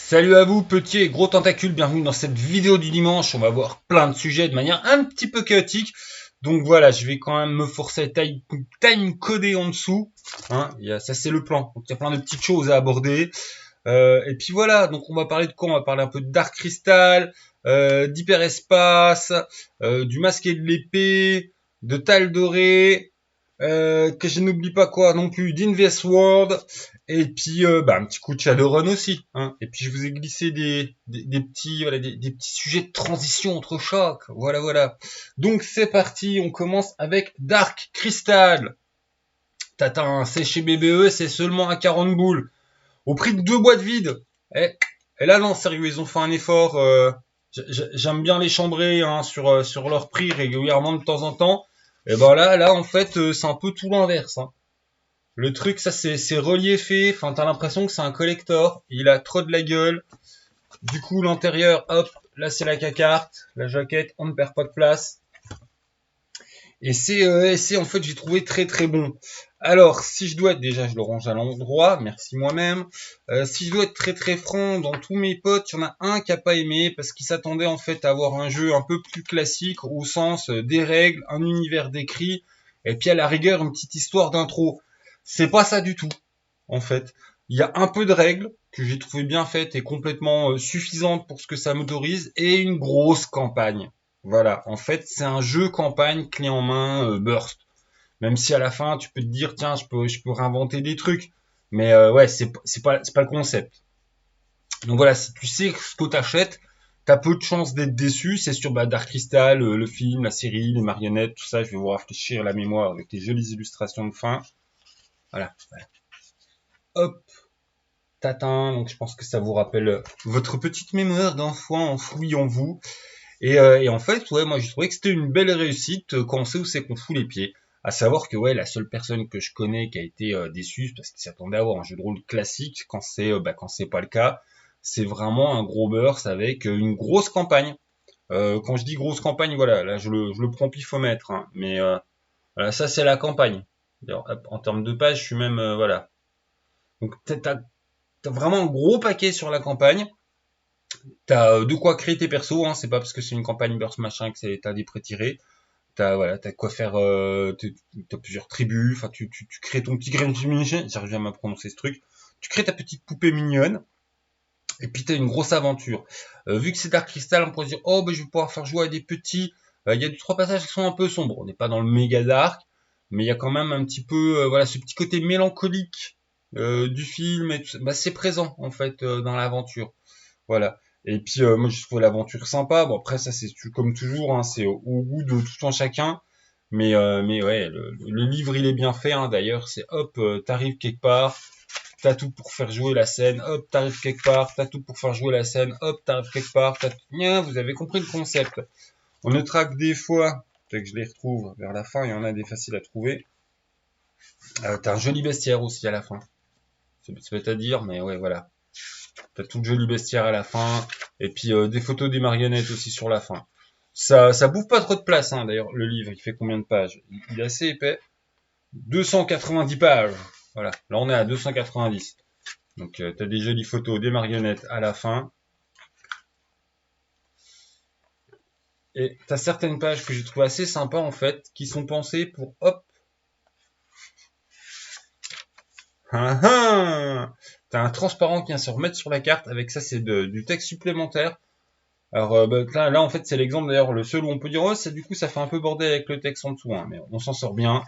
Salut à vous, petits et gros tentacules, bienvenue dans cette vidéo du dimanche. On va voir plein de sujets de manière un petit peu chaotique. Donc voilà, je vais quand même me forcer à time coder en dessous. Hein, ça c'est le plan. Donc il y a plein de petites choses à aborder. Et puis voilà, donc on va parler de quoi? On va parler un peu de Dark Crystal, d'hyperespace, du masque et de l'épée, de Tal'Dorei, que je n'oublie pas quoi non plus, d'Invest World, et puis un petit coup de Shadowrun aussi. Hein. Et puis je vous ai glissé des petits voilà des petits sujets de transition entre chocs. Voilà voilà. Donc c'est parti, on commence avec Dark Crystal. T'as c'est chez BBE, c'est seulement à 40 boules au prix de 2 boîtes vides. Et là, non, sérieux, ils ont fait un effort. J'aime bien les chambrer hein, sur leur prix régulièrement de temps en temps. Et ben là, en fait, c'est un peu tout l'inverse. Hein. Le truc, ça, c'est reliefé. Enfin, t'as l'impression que c'est un collector. Il a trop de la gueule. Du coup, l'intérieur, hop, là, c'est la carte, la jaquette, on ne perd pas de place. Et c'est en fait j'ai trouvé très très bon. Alors si je dois être déjà je le range à l'endroit, merci moi-même. Si je dois être très très franc, dans tous mes potes, il y en a un qui a pas aimé parce qu'il s'attendait en fait à avoir un jeu un peu plus classique au sens des règles, un univers décrit et puis à la rigueur une petite histoire d'intro. C'est pas ça du tout en fait. Il y a un peu de règles que j'ai trouvé bien faites et complètement suffisantes pour ce que ça m'autorise et une grosse campagne. Voilà, en fait, c'est un jeu campagne clé en main burst. Même si à la fin, tu peux te dire tiens, je peux réinventer des trucs. Mais ouais, c'est pas le concept. Donc voilà, si tu sais ce que t'achètes, t'as peu de chances d'être déçu. C'est sur Dark Crystal, le film, la série, les marionnettes, tout ça. Je vais vous rafraîchir la mémoire avec les jolies illustrations de fin. Voilà. Voilà. Hop, tatin. Donc je pense que ça vous rappelle votre petite mémoire d'enfant enfouie en vous. Et en fait, ouais, moi j'ai trouvé que c'était une belle réussite quand on sait où c'est qu'on fout les pieds. À savoir que ouais, la seule personne que je connais qui a été déçue parce qu'il s'attendait à avoir un jeu de rôle classique quand c'est pas le cas, c'est vraiment un gros burst avec une grosse campagne. Quand je dis grosse campagne, voilà, là je le prends pifomètre, hein, mais voilà, ça c'est la campagne. D'ailleurs, en termes de pages, je suis même voilà. Donc t'as vraiment un gros paquet sur la campagne. T'as de quoi créer tes persos, hein, c'est pas parce que c'est une campagne burst machin que t'as des pré-tirés. T'as quoi faire, t'as plusieurs tribus, enfin tu crées ton petit Gremlin, j'arrive jamais à prononcer ce truc. Tu crées ta petite poupée mignonne, et puis t'as une grosse aventure. Vu que c'est Dark Crystal, on pourrait se dire oh ben je vais pouvoir faire jouer à des petits. Il y a 2 3 passages qui sont un peu sombres. On n'est pas dans le méga dark, mais il y a quand même un petit peu voilà ce petit côté mélancolique du film et tout ça. Bah, c'est présent en fait dans l'aventure. Voilà. Et puis moi je trouve l'aventure sympa. Bon après ça c'est comme toujours, hein, c'est au goût de tout un chacun. Mais ouais, le livre il est bien fait. Hein, d'ailleurs c'est hop, t'arrives quelque part, t'as tout pour faire jouer la scène. Hop, t'arrives quelque part, t'as tout pour faire jouer la scène. Hop, t'arrives quelque part, Bien, vous avez compris le concept. On notera que des fois, peut-être que je les retrouve vers la fin, il y en a des faciles à trouver. T'as un joli bestiaire aussi à la fin. C'est bête à dire, mais ouais voilà. T'as tout le joli bestiaire à la fin, et puis des photos des marionnettes aussi sur la fin. Ça bouffe pas trop de place, hein, d'ailleurs, le livre, il fait combien de pages? Il est assez épais. 290 pages. Voilà, là on est à 290. Donc t'as des jolies photos des marionnettes à la fin. Et t'as certaines pages que j'ai trouvé assez sympas en fait, qui sont pensées pour hop. T'as un transparent qui vient se remettre sur la carte, avec ça c'est du texte supplémentaire. Alors là en fait c'est l'exemple d'ailleurs le seul où on peut dire oh c'est du coup ça fait un peu bordel avec le texte en dessous hein, mais on s'en sort bien.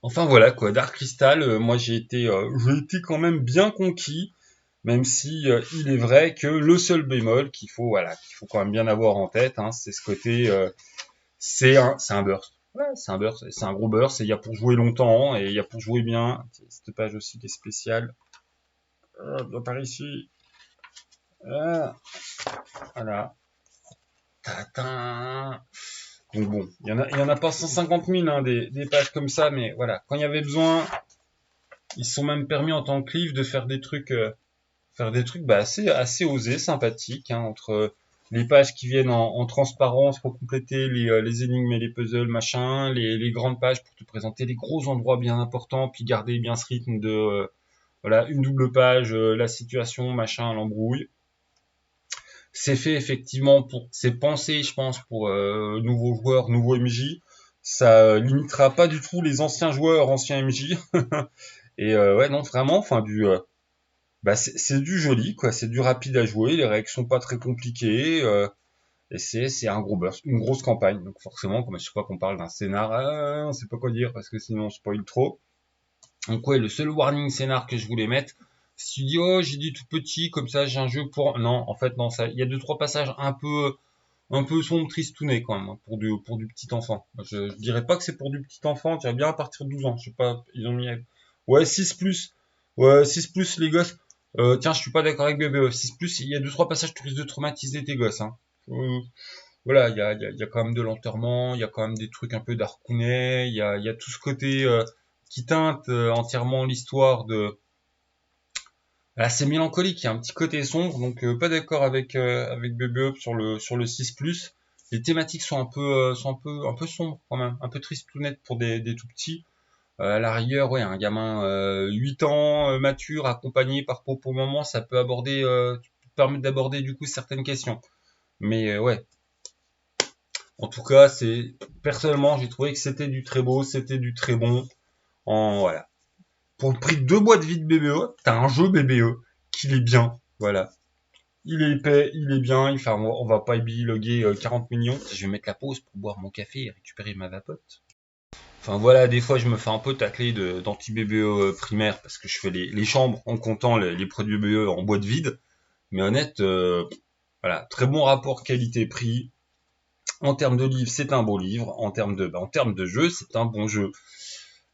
Enfin voilà quoi, Dark Crystal, moi j'ai été quand même bien conquis, même si il est vrai que le seul bémol qu'il faut quand même bien avoir en tête, hein, c'est ce côté c'est un burst. Ouais, c'est un burst, c'est un gros burst et il y a pour jouer longtemps et il y a pour jouer bien. Cette page aussi qui est spéciale. Par ici. Ah, voilà. Tatin. Donc bon, il y en a pas 150 000 hein, des pages comme ça, mais voilà, quand il y avait besoin, ils se sont même permis en tant que livre de faire des trucs bah, assez osés, sympathiques, hein, entre les pages qui viennent en transparence pour compléter les énigmes et les puzzles, machin, les grandes pages pour te présenter les gros endroits bien importants, puis garder bien ce rythme Voilà, une double page, la situation, machin, l'embrouille. C'est fait effectivement c'est pensé, je pense, pour nouveaux joueurs, nouveaux MJ. Ça limitera pas du tout les anciens joueurs, anciens MJ. Et ouais, non, vraiment, enfin bah c'est du joli, quoi. C'est du rapide à jouer. Les règles sont pas très compliquées. Et c'est un gros burst, une grosse campagne. Donc forcément, comme je sais pas qu'on parle d'un scénar, on sait pas quoi dire parce que sinon on spoil trop. Donc ouais, le seul warning scénar que je voulais mettre, si tu dis oh j'ai dit tout petit comme ça j'ai un jeu pour non en fait non ça il y a deux trois passages un peu sombre tristounet quand même hein, pour du petit enfant. Je dirais pas que c'est pour du petit enfant, tu dirais bien à partir de 12 ans, je sais pas, ils ont mis ouais 6 plus. Ouais 6 plus les gosses. Tiens, je suis pas d'accord avec BBE. 6 plus, il y a deux trois passages qui risquent de traumatiser tes gosses hein. Voilà, il y a quand même de l'enterrement, il y a quand même des trucs un peu d'Harkounet, il y a tout ce côté qui teinte entièrement l'histoire de. Là, c'est mélancolique, il y a un petit côté sombre, donc pas d'accord avec BB sur le 6+. Les thématiques sont un peu sombres quand même, un peu tristounettes pour des tout petits. À la rigueur, ouais, un gamin 8 ans, mature, accompagné par Popo Maman, ça peut permettre d'aborder du coup certaines questions. Mais ouais, en tout cas, personnellement, j'ai trouvé que c'était du très beau, c'était du très bon. Voilà. Pour le prix de 2 boîtes vides BBE, t'as un jeu BBE qui est bien. Voilà. Il est épais, il est bien. Enfin, on va pas épiloguer 40 millions. Je vais mettre la pause pour boire mon café et récupérer ma vapote. Enfin voilà, des fois je me fais un peu tacler d'anti-BBE primaire parce que je fais les chambres en comptant les produits BBE en boîte vide. Mais honnête, voilà, très bon rapport qualité-prix. En termes de livre, c'est un beau livre. En termes de jeu, c'est un bon jeu.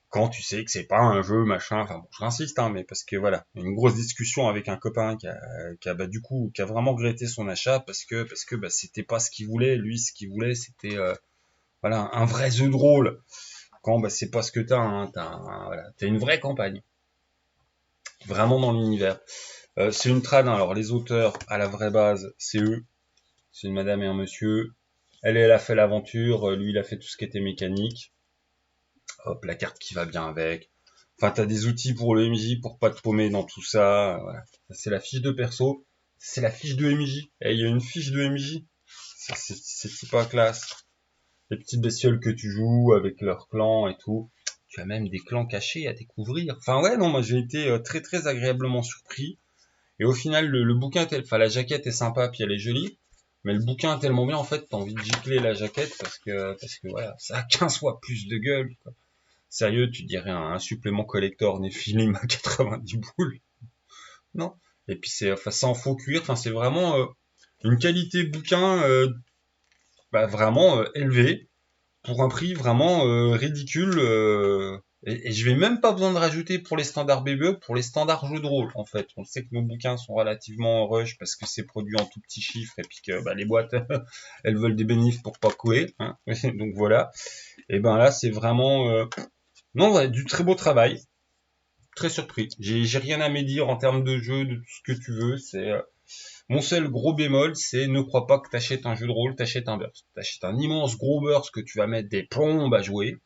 Quand tu sais que c'est pas un jeu machin, enfin bon, j'insiste, hein, mais parce que voilà, une grosse discussion avec un copain bah, du coup, qui a vraiment regretté son achat parce que bah, c'était pas ce qu'il voulait. Lui, ce qu'il voulait, c'était voilà un vrai jeu de rôle. Quand bah, c'est pas ce que t'as, hein, voilà, t'as une vraie campagne, vraiment dans l'univers. C'est une trad, hein, alors les auteurs à la vraie base, c'est eux, c'est une madame et un monsieur. Elle a fait l'aventure, lui, il a fait tout ce qui était mécanique. Hop, la carte qui va bien avec. Enfin, t'as des outils pour le MJ pour pas te paumer dans tout ça. Voilà. Ça, c'est la fiche de perso. C'est la fiche de MJ. Et il y a une fiche de MJ. C'est pas classe. Les petites bestioles que tu joues avec leurs clans et tout. Tu as même des clans cachés à découvrir. Enfin ouais, non, moi j'ai été très très agréablement surpris. Et au final, le bouquin, enfin la jaquette est sympa, puis elle est jolie. Mais le bouquin est tellement bien, en fait, t'as envie de gicler la jaquette parce que voilà, ça a 15 fois plus de gueule, quoi. Sérieux, tu dirais un supplément collector Nephilim à 90 boules? Non. Et puis enfin, c'est en faux cuir, enfin, c'est vraiment une qualité bouquin bah, vraiment élevée pour un prix vraiment ridicule. Et je vais même pas besoin de rajouter pour les standards BBE, pour les standards jeux de rôle en fait. On sait que nos bouquins sont relativement rush parce que c'est produit en tout petits chiffres et puis que bah, les boîtes elles veulent des bénéfices pour pas couer. Hein. Donc voilà. Et ben là c'est vraiment non ouais, du très beau travail. Très surpris. J'ai rien à médire en termes de jeu, de tout ce que tu veux. C'est mon seul gros bémol, c'est ne crois pas que t'achètes un jeu de rôle, t'achètes un burst. T'achètes un immense gros burst que tu vas mettre des plombes à jouer.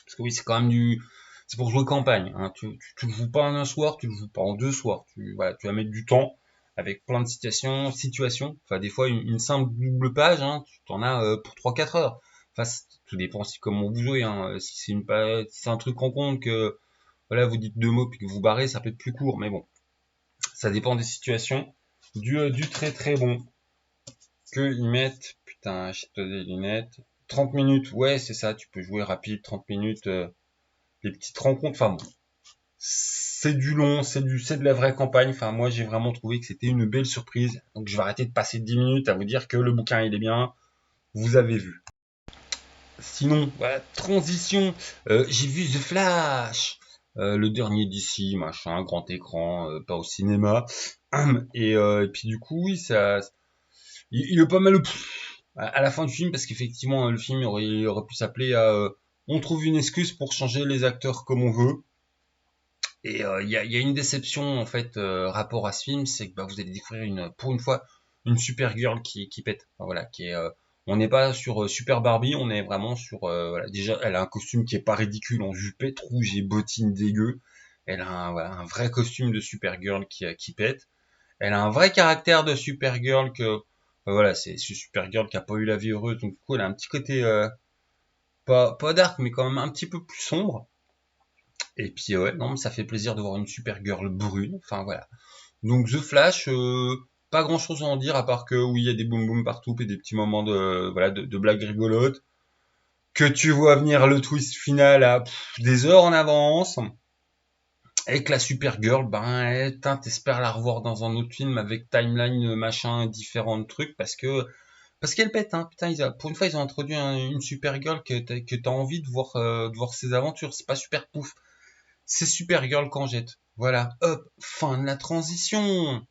Parce que oui, c'est quand même c'est pour jouer campagne. Hein. Tu le joues pas en un soir, tu le joues pas en 2 soirs. Voilà, tu vas mettre du temps avec plein de situations. Enfin, des fois, une simple double page, hein, tu t'en as pour 3 4 heures. Enfin, tout dépend aussi comment vous jouez. Hein. Si c'est un truc en compte que voilà, vous dites 2 mots puis que vous barrez, ça peut être plus court. Mais bon, ça dépend des situations. Du très très bon que ils mettent. Putain, achète-toi des lunettes. 30 minutes, ouais, c'est ça. Tu peux jouer rapide, 30 minutes. Les petites rencontres. Enfin bon, c'est du long, c'est de la vraie campagne. Enfin, moi, j'ai vraiment trouvé que c'était une belle surprise. Donc, je vais arrêter de passer 10 minutes à vous dire que le bouquin, il est bien. Vous avez vu. Sinon, voilà, transition. J'ai vu The Flash. Le dernier d'ici, machin, grand écran, pas au cinéma. Et puis du coup, oui, il est pas mal à la fin du film parce qu'effectivement, le film il aurait pu s'appeler on trouve une excuse pour changer les acteurs comme on veut. Et il y a une déception en fait rapport à ce film, c'est que bah, vous allez découvrir pour une fois une super girl qui pète. Enfin, voilà, on n'est pas sur Super Barbie, on est vraiment sur voilà, déjà elle a un costume qui est pas ridicule en jupette rouge et bottines dégueu. Elle a voilà, un vrai costume de Supergirl qui pète. Elle a un vrai caractère de Supergirl que voilà, c'est Supergirl qui a pas eu la vie heureuse, donc du coup elle a un petit côté pas dark, mais quand même un petit peu plus sombre. Et puis ouais, non, mais ça fait plaisir de voir une Supergirl brune. Enfin voilà. Donc The Flash, pas grand chose à en dire à part que oui, il y a des boum boum partout et des petits moments de voilà de blagues rigolotes. Que tu vois venir le twist final à des heures en avance. Et que la Supergirl, ben, t'espères la revoir dans un autre film avec timeline, machin, différents trucs, parce qu'elle pète, hein. Putain, pour une fois, ils ont introduit une Supergirl que t'as envie de voir ses aventures. C'est pas super pouf. C'est Supergirl qu'en jette. Voilà. Hop. Fin de la transition.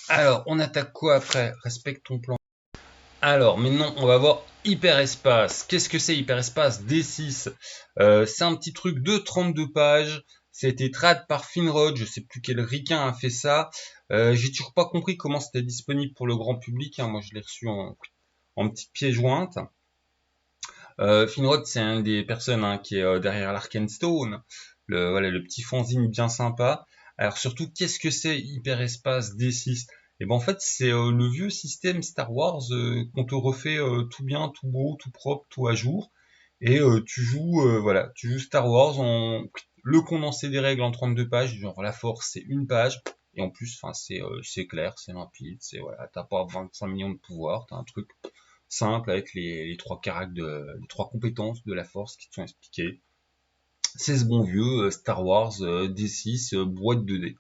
Alors, on attaque quoi après? Respecte ton plan. Alors, maintenant, on va voir Hyperespace. Qu'est-ce que c'est Hyperespace D6? C'est un petit truc de 32 pages. C'était trad par Finrod. Je sais plus quel ricain a fait ça. J'ai toujours pas compris comment c'était disponible pour le grand public, hein. Moi, je l'ai reçu en petite pièce jointe. Finrod, c'est une des personnes, hein, qui est derrière l'Arkenstone. Voilà, le petit fanzine bien sympa. Alors surtout, qu'est-ce que c'est Hyperespace D6? Et ben en fait, c'est le vieux système Star Wars qu'on te refait tout bien, tout beau, tout propre, tout à jour. Et voilà, tu joues Star Wars en le condensé des règles en 32 pages. Genre la Force, c'est une page. Et en plus, enfin, c'est clair, c'est limpide, c'est voilà, t'as pas 25 millions de pouvoirs, t'as un truc simple avec les trois les trois compétences de la force qui te sont expliquées. C'est ce bon vieux Star Wars D6 boîte 2D.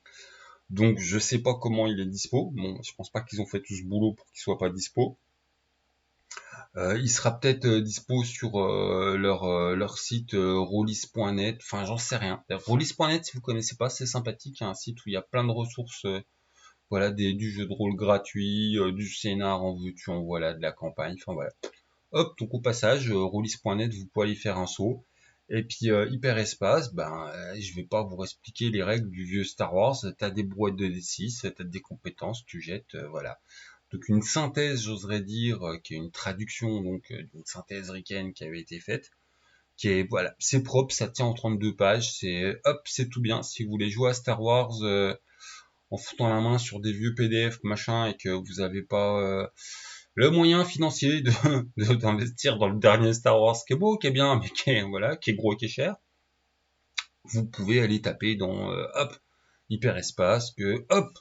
Donc je sais pas comment il est dispo. Bon, je pense pas qu'ils ont fait tout ce boulot pour qu'il soit pas dispo. Il sera peut-être dispo sur leur site rollis.net. Enfin, j'en sais rien. Rollis.net, si vous connaissez pas, c'est sympathique. Il y a un site où il y a plein de ressources. Voilà, du jeu de rôle gratuit, du scénar en veux-tu, en voilà, de la campagne. Enfin voilà. Hop, donc au passage, rollis.net, vous pouvez aller faire un saut. Et puis Hyperespace, ben je vais pas vous expliquer les règles du vieux Star Wars. T'as des brouettes de D6, t'as des compétences, tu jettes, voilà. Donc une synthèse, j'oserais dire, qui est une traduction donc d'une synthèse ricaine qui avait été faite, qui est voilà, c'est propre, ça tient en 32 pages, c'est hop, c'est tout bien. Si vous voulez jouer à Star Wars en foutant la main sur des vieux PDF machin et que vous avez pas le moyen financier d'investir dans le dernier Star Wars qui est beau, qui est bien, mais qui est voilà, qui est gros et qui est cher, vous pouvez aller taper dans hop Hyperespace que hop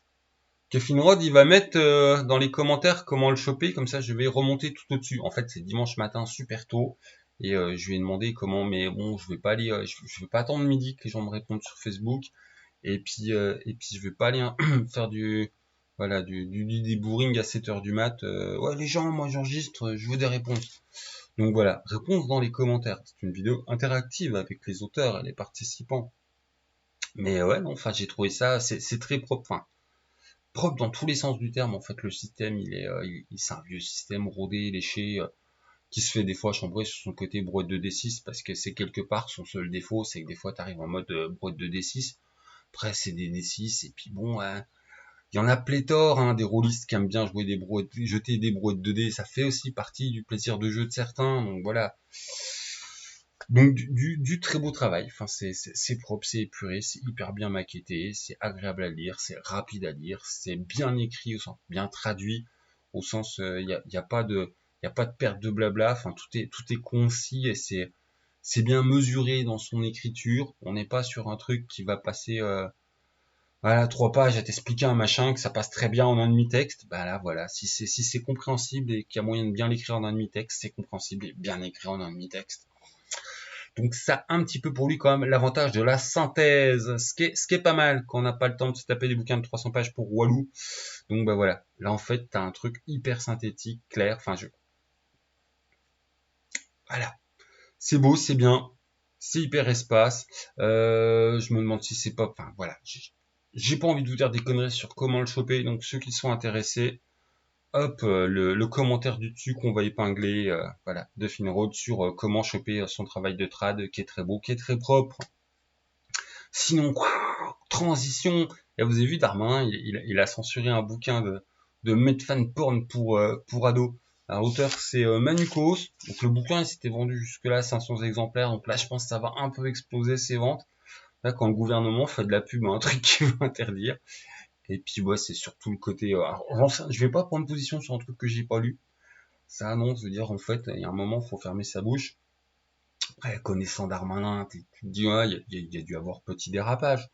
que Finrod il va mettre dans les commentaires comment le choper, comme ça je vais remonter tout au-dessus. En fait c'est dimanche matin super tôt et je vais demander comment, mais bon je vais pas aller, je vais pas attendre midi que les gens me répondent sur Facebook et puis je vais pas aller faire du voilà du débourring à 7 heures du mat. Ouais les gens, moi j'enregistre, je veux des réponses. Donc voilà, réponse dans les commentaires. C'est une vidéo interactive avec les auteurs et les participants. Mais ouais, non, enfin j'ai trouvé ça, c'est très propre. Enfin, propre dans tous les sens du terme. En fait, le système, c'est un vieux système rodé, léché, qui se fait des fois chambrer sur son côté brouette de D6 parce que c'est quelque part son seul défaut, c'est que des fois tu arrives en mode brouette de D6. Après, c'est des D6 et puis bon, hein, il y en a pléthore, hein, des rôlistes qui aiment bien jouer des brouettes, jeter des brouettes de dés. Ça fait aussi partie du plaisir de jeu de certains. Donc voilà. Donc du très beau travail. Enfin, c'est propre, c'est épuré, c'est hyper bien maquetté, c'est agréable à lire, c'est rapide à lire, c'est bien écrit au sens, bien traduit au sens, y a pas de perte de blabla. Enfin, tout est concis et c'est bien mesuré dans son écriture. On n'est pas sur un truc qui va passer voilà 3 pages à t'expliquer un machin que ça passe très bien en un demi-texte. Bah là voilà, si c'est compréhensible et qu'il y a moyen de bien l'écrire en un demi-texte, c'est compréhensible et bien écrit en un demi-texte. Donc ça a un petit peu pour lui quand même l'avantage de la synthèse, ce qui est pas mal quand on n'a pas le temps de se taper des bouquins de 300 pages pour Walou. Donc bah voilà, là en fait t'as un truc hyper synthétique, clair, enfin voilà, c'est beau, c'est bien, c'est hyper espace. Je me demande si c'est pas, enfin voilà, j'ai pas envie de vous dire des conneries sur comment le choper, donc ceux qui sont intéressés, hop, le commentaire du dessus qu'on va épingler, voilà, de Finrod sur comment choper son travail de trad, qui est très beau, qui est très propre. Sinon, transition, et vous avez vu Darmanin, il a censuré un bouquin de Medfan Porn pour ados. L'auteur c'est Manukos, donc le bouquin il s'était vendu jusque là 500 exemplaires, donc là je pense que ça va un peu exploser ses ventes. Là, quand le gouvernement fait de la pub à un truc qu'il veut interdire. Et puis, ouais, c'est surtout le côté... alors, je vais pas prendre position sur un truc que j'ai pas lu. Ça annonce, veut dire, en fait, il y a un moment, faut fermer sa bouche. Après, connaissant Darmanin, tu te dis, ouais, il y a dû avoir petit dérapage.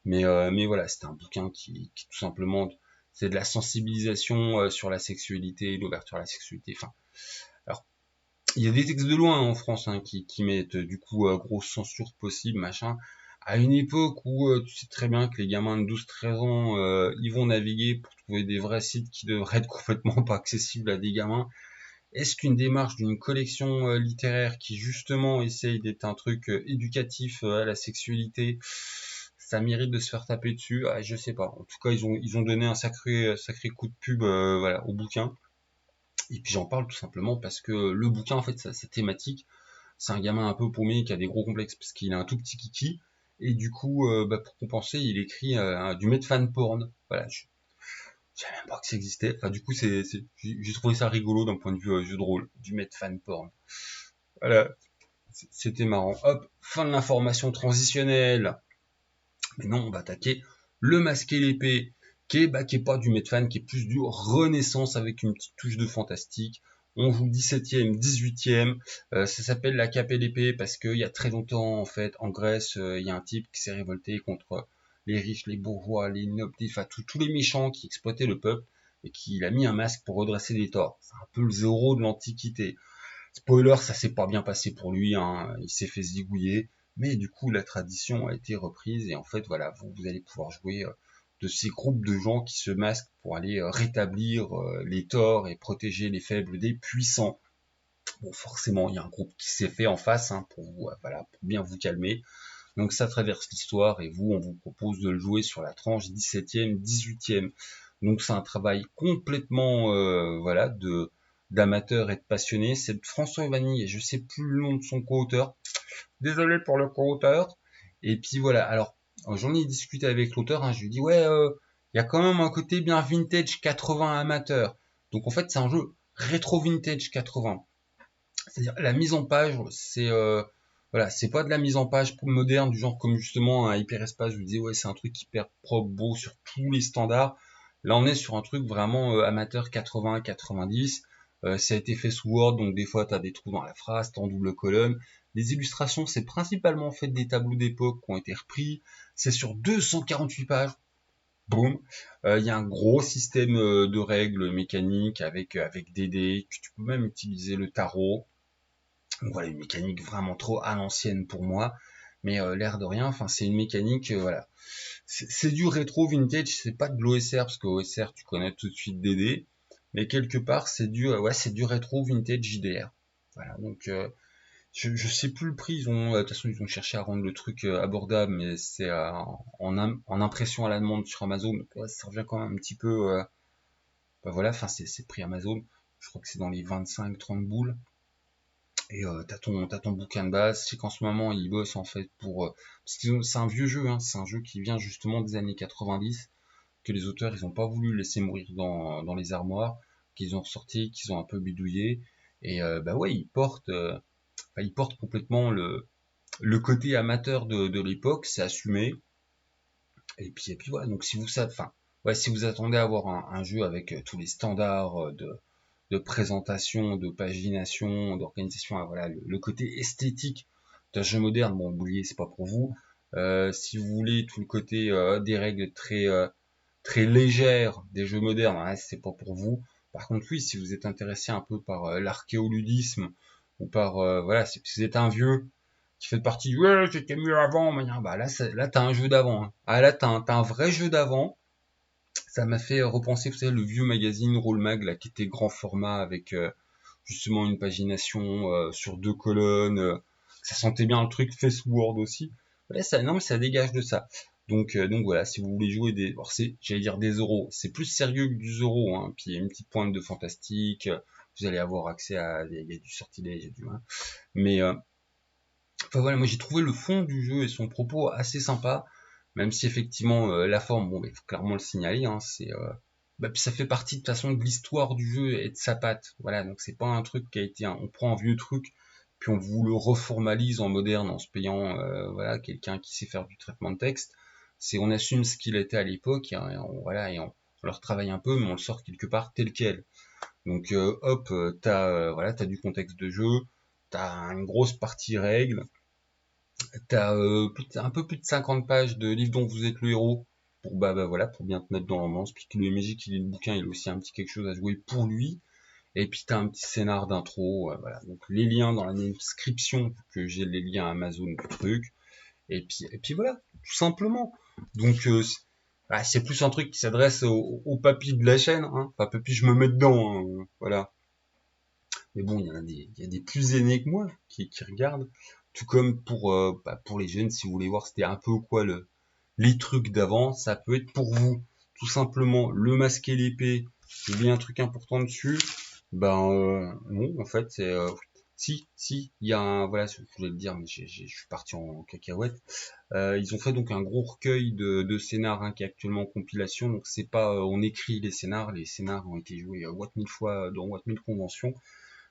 Mais voilà, c'était un bouquin qui tout simplement, c'est de la sensibilisation sur la sexualité, l'ouverture à la sexualité. Enfin, alors, il y a des textes de loin en France qui mettent du coup grosse censure possible, machin. À une époque où tu sais très bien que les gamins de 12-13 ans, ils vont naviguer pour trouver des vrais sites qui devraient être complètement pas accessibles à des gamins. Est-ce qu'une démarche d'une collection littéraire qui justement essaye d'être un truc éducatif à la sexualité, ça mérite de se faire taper dessus? Ah, je sais pas. En tout cas, ils ont donné un sacré coup de pub voilà, au bouquin. Et puis j'en parle tout simplement parce que le bouquin, en fait, sa thématique, c'est un gamin un peu paumé qui a des gros complexes parce qu'il a un tout petit kiki. Et du coup, pour compenser, il écrit du Medfan porn. Voilà, je savais même pas que ça existait. Enfin, du coup, j'ai trouvé ça rigolo d'un point de vue jeu de rôle, du Medfan porn. Voilà, c'était marrant. Hop, fin de l'information transitionnelle. Maintenant, on va attaquer le masqué l'épée, qui est pas du Medfan, qui est plus du Renaissance avec une petite touche de fantastique. On joue 17e, 18e. Ça s'appelle la cape et l'épée parce qu'il y a très longtemps, en fait, en Grèce, il y a un type qui s'est révolté contre les riches, les bourgeois, les nobles, enfin tous les méchants qui exploitaient le peuple et qu'il a mis un masque pour redresser les torts. C'est un peu le zéro de l'Antiquité. Spoiler, ça s'est pas bien passé pour lui, hein. Il s'est fait zigouiller, mais du coup la tradition a été reprise et en fait voilà, vous allez pouvoir jouer de ces groupes de gens qui se masquent pour aller rétablir les torts et protéger les faibles des puissants. Bon, forcément, il y a un groupe qui s'est fait en face pour vous, voilà, pour bien vous calmer. Donc ça traverse l'histoire et vous, on vous propose de le jouer sur la tranche 17e, 18e. Donc c'est un travail complètement voilà d'amateur et de passionné. C'est de François Vanille et je sais plus le nom de son co-auteur. Désolé pour le co-auteur. Et puis voilà. Alors j'en ai discuté avec l'auteur. Je lui dis ouais, il y a quand même un côté bien vintage 80 amateur. Donc en fait c'est un jeu rétro vintage 80. C'est-à-dire la mise en page, c'est voilà, c'est pas de la mise en page moderne du genre comme justement un Hyperespace. Je vous disais ouais, c'est un truc hyper propre, beau sur tous les standards. Là, on est sur un truc vraiment amateur 80-90. Ça a été fait sous Word, donc des fois t'as des trous dans la phrase, t'as en double colonne. Les illustrations, c'est principalement fait des tableaux d'époque qui ont été repris. C'est sur 248 pages. Boum. Il y a un gros système de règles mécaniques avec des dés. Tu peux même utiliser le tarot. Donc voilà, une mécanique vraiment trop à l'ancienne pour moi, mais l'air de rien, enfin c'est une mécanique, voilà. C'est du rétro vintage, c'est pas de l'OSR, parce que OSR tu connais tout de suite DD, mais quelque part c'est ouais, c'est du rétro vintage JDR. Voilà, donc je sais plus le prix, ils ont, de toute façon ils ont cherché à rendre le truc abordable, mais c'est en impression à la demande sur Amazon, donc ouais, ça revient quand même un petit peu, bah voilà, enfin c'est prix Amazon, je crois que c'est dans les 25-30 boules. Et t'as ton bouquin de base. C'est qu'en ce moment, ils bossent en fait parce que c'est un vieux jeu, c'est un jeu qui vient justement des années 90, que les auteurs ils ont pas voulu laisser mourir dans les armoires, qu'ils ont ressorti, qu'ils ont un peu bidouillé. Et bah ouais, ils portent complètement le côté amateur de l'époque, c'est assumé. Et puis voilà, donc si vous savez, enfin, ouais, si vous attendez à avoir un jeu avec tous les standards de présentation, de pagination, d'organisation, voilà, le côté esthétique d'un jeu moderne, bon, Boulier, c'est pas pour vous. Si vous voulez tout le côté des règles très légères des jeux modernes, hein, c'est pas pour vous. Par contre, oui, si vous êtes intéressé un peu par l'archéoludisme ou par voilà, si vous êtes un vieux qui fait partie du ouais, c'était mieux avant, bah là t'as un jeu d'avant. Ah là t'as un vrai jeu d'avant. Ça m'a fait repenser, vous savez, le vieux magazine Roll Mag, là, qui était grand format avec justement une pagination sur 2 colonnes. Ça sentait bien le truc fait sous Word aussi. Là, non, mais ça dégage de ça. Donc voilà, si vous voulez jouer alors j'allais dire des euros, c'est plus sérieux que du euro, puis il y a une petite pointe de fantastique. Vous allez avoir accès il y a du sortilège et du, mais enfin voilà, moi j'ai trouvé le fond du jeu et son propos assez sympa, même si effectivement la forme, bon, il faut clairement le signaler, puis ça fait partie de toute façon de l'histoire du jeu et de sa patte. Voilà, donc c'est pas un truc qui a été, on prend un vieux truc puis on vous le reformalise en moderne en se payant voilà, quelqu'un qui sait faire du traitement de texte. C'est on assume ce qu'il était à l'époque, hein, voilà, et on leur travaille un peu, mais on le sort quelque part tel quel. Donc hop, voilà, t'as du contexte de jeu, t'as une grosse partie règles, t'as un peu plus de 50 pages de livre dont vous êtes le héros, pour voilà, pour bien te mettre dans l'ambiance, puis que le MJ qui lit le bouquin, il a aussi un petit quelque chose à jouer pour lui. Et puis t'as un petit scénar d'intro, voilà. Donc les liens dans la description, que j'ai les liens Amazon du truc. Et puis voilà, tout simplement. Donc c'est plus un truc qui s'adresse aux papis de la chaîne, hein. Enfin, papy, je me mets dedans, hein, voilà. Mais bon, il y a des plus aînés que moi qui regardent. Tout comme pour les jeunes, si vous voulez voir, c'était un peu quoi les trucs d'avant, ça peut être pour vous. Tout simplement, le masque et l'épée, j'ai oublié un truc important dessus. Non, en fait, c'est si, il y a un, voilà, je voulais le dire, mais je suis parti en cacahuète. Ils ont fait donc un gros recueil de scénars, hein, qui est actuellement en compilation. Donc c'est pas, on écrit les scénars ont été joués what mille fois dans what mille conventions.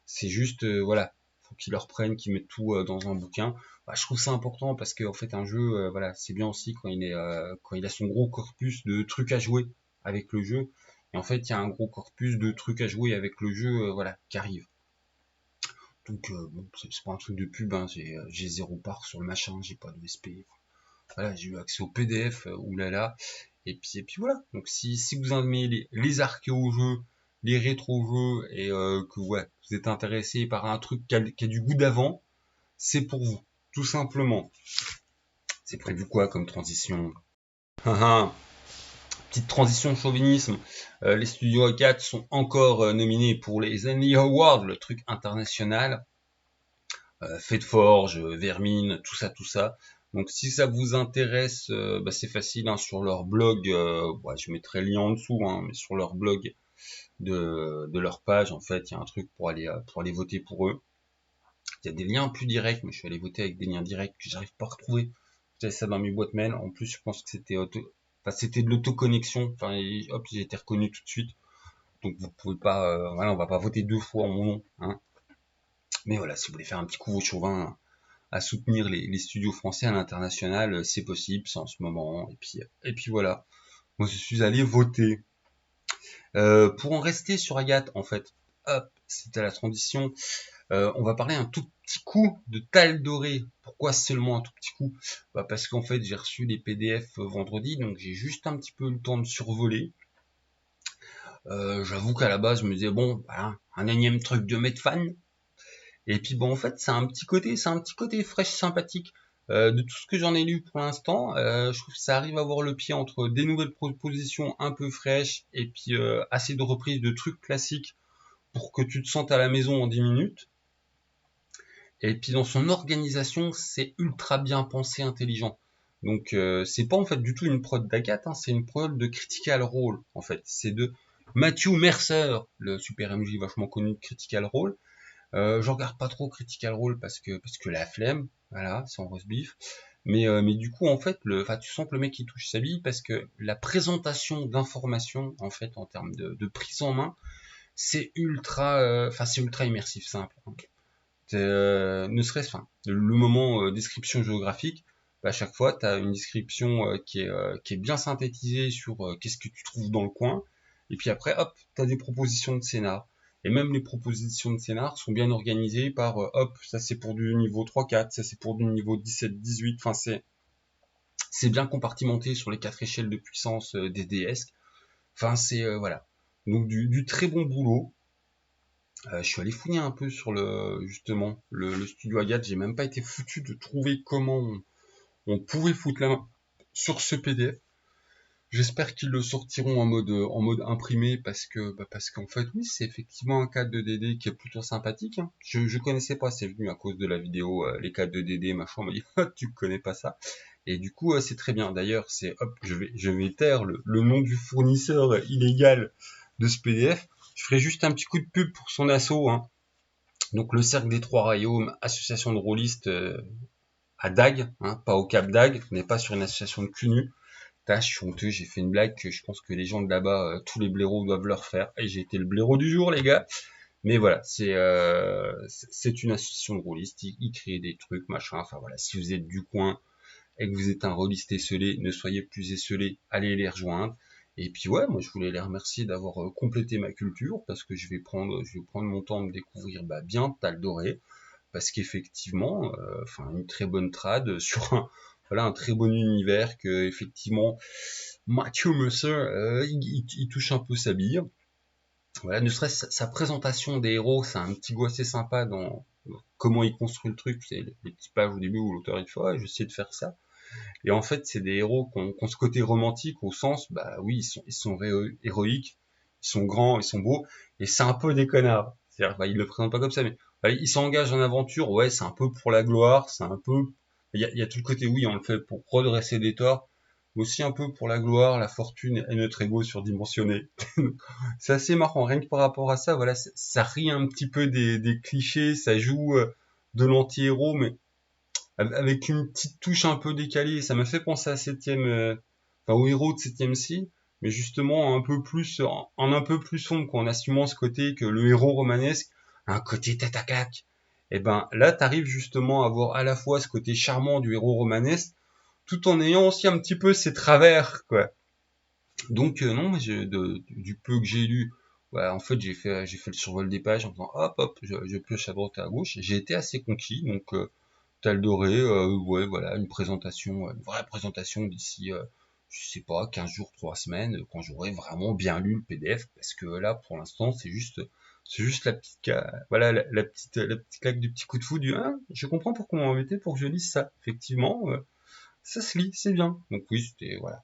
C'est juste, voilà, faut qu'ils le reprennent, qu'ils mettent tout dans un bouquin. Je trouve ça important parce que en fait un jeu, voilà, c'est bien aussi quand il a son gros corpus de trucs à jouer avec le jeu. Et en fait, il y a un gros corpus de trucs à jouer avec le jeu, voilà, qui arrive. Donc bon, c'est pas un truc de pub, hein, j'ai 0 part sur le machin, j'ai pas de SP. Voilà, j'ai eu accès au PDF, oulala. Et puis voilà. Donc si vous aimez les archéo-jeux, les rétro-jeux, et que ouais, vous êtes intéressé par un truc qui a du goût d'avant, c'est pour vous. Tout simplement. C'est prévu quoi comme transition? Petite transition chauvinisme. Les studios A4 sont encore nominés pour les Annie Awards, le truc international. Fête Forge, Vermine, tout ça, tout ça. Donc si ça vous intéresse, c'est facile, hein, sur leur blog, je mettrai le lien en dessous, hein, mais sur leur blog de leur page, en fait, il y a un truc pour aller voter pour eux. Il y a des liens plus directs, mais je suis allé voter avec des liens directs que j'arrive pas à retrouver. J'avais ça dans mes boîtes mail. En plus, je pense que c'était de l'autoconnexion. Enfin, hop, j'ai été reconnu tout de suite. Donc vous pouvez pas, voilà, on va pas voter 2 fois en mon nom, hein. Mais voilà, si vous voulez faire un petit coup au chauvin à soutenir les studios français à l'international, c'est possible, c'est en ce moment. Et puis voilà. Moi, je suis allé voter. Pour en rester sur Agathe, en fait, hop, c'était la transition. On va parler un tout petit coup de Tal Doré. Pourquoi seulement un tout petit coup? Parce qu'en fait, j'ai reçu les PDF vendredi, donc j'ai juste un petit peu le temps de survoler. J'avoue qu'à la base, je me disais, bon, voilà, un énième truc de Medfan. Et puis bon, en fait, c'est un petit côté fraîche sympathique. De tout ce que j'en ai lu pour l'instant, je trouve que ça arrive à avoir le pied entre des nouvelles propositions un peu fraîches et puis assez de reprises de trucs classiques pour que tu te sentes à la maison en 10 minutes. Et puis dans son organisation, c'est ultra bien pensé, intelligent. Donc c'est pas en fait du tout une prod d'Agathe, hein, c'est une prod de Critical Role en fait. C'est de Matthew Mercer, le super MJ vachement connu de Critical Role. Je regarde pas trop Critical Role parce que la flemme, voilà, c'est en roast beef. Mais du coup en fait, tu sens que le mec il touche sa bille parce que la présentation d'informations en fait en termes de prise en main, c'est c'est ultra immersif, simple. Ne serait-ce, le moment description géographique, à chaque fois tu as une description qui est bien synthétisée sur qu'est-ce que tu trouves dans le coin. Et puis après, hop, tu as des propositions de scénar. Et même les propositions de scénar sont bien organisées par hop, ça c'est pour du niveau 3-4, ça c'est pour du niveau 17-18, enfin c'est bien compartimenté sur les 4 échelles de puissance des DS. Enfin c'est voilà. Donc du très bon boulot. Je suis allé fouiller un peu sur justement le studio Agathe, j'ai même pas été foutu de trouver comment on pouvait foutre la main sur ce PDF. J'espère qu'ils le sortiront en mode imprimé parce qu'en fait oui, c'est effectivement un cadre de DD qui est plutôt sympathique, hein. Je connaissais pas, c'est venu à cause de la vidéo les cadres de DD machin, on m'a dit tu connais pas ça. Et du coup c'est très bien. D'ailleurs, c'est hop, je vais taire le nom du fournisseur illégal de ce PDF. Je ferai juste un petit coup de pub pour son assaut, hein. Donc le Cercle des Trois Royaumes, association de rôlistes à Dague, hein, pas au Cap Dague, on n'est pas sur une association de cul nu. Je suis honteux, j'ai fait une blague que je pense que les gens de là-bas, tous les blaireaux doivent leur faire. Et j'ai été le blaireau du jour, les gars. Mais voilà, c'est une association de rôlistes, ils créent des trucs, machin, enfin voilà, si vous êtes du coin et que vous êtes un rôliste esselé, ne soyez plus esselé, allez les rejoindre. Et puis ouais, moi je voulais les remercier d'avoir complété ma culture, parce que je vais prendre mon temps de découvrir bien Taldoré, parce qu'effectivement, enfin une très bonne trad sur voilà, un très bon univers que effectivement Matthew Mercer, il touche un peu sa bille. Voilà, ne serait-ce sa présentation des héros, c'est un petit goût assez sympa dans comment il construit le truc, c'est les petites pages au début où l'auteur il fait ouais, j'essaie de faire ça. Et en fait, c'est des héros qui ont ce côté romantique au sens, bah oui, ils sont héroïques, ils sont grands, ils sont beaux, et c'est un peu des connards. C'est-à-dire, ils le présentent pas comme ça, mais ils s'engagent en aventure, ouais, c'est un peu pour la gloire, c'est un peu, il y a tout le côté, oui, on le fait pour redresser des torts, mais aussi un peu pour la gloire, la fortune et notre ego surdimensionné. C'est assez marrant, rien que par rapport à ça, voilà, ça rit un petit peu des clichés, ça joue de l'anti-héros, mais avec une petite touche un peu décalée. Ça m'a fait penser à septième, enfin au héros de septième C, mais justement un peu plus, en un peu plus sombre, en assumant ce côté que le héros romanesque a un côté tête à claque. Et ben là, t'arrives justement à avoir à la fois ce côté charmant du héros romanesque, tout en ayant aussi un petit peu ses travers, quoi. Donc non, mais du peu que j'ai lu, ouais, en fait j'ai fait le survol des pages en faisant hop hop, je pioche à droite et à gauche. J'ai été assez conquis, donc Tal Doré, ouais, voilà, une vraie présentation d'ici, je sais pas, 15 jours, 3 semaines, quand j'aurai vraiment bien lu le PDF, parce que là, pour l'instant, c'est juste voilà, la petite claque du petit coup de fou du, hein, je comprends pourquoi on m'a embêté pour que je lise ça. Effectivement, ça se lit, c'est bien. Donc oui, voilà.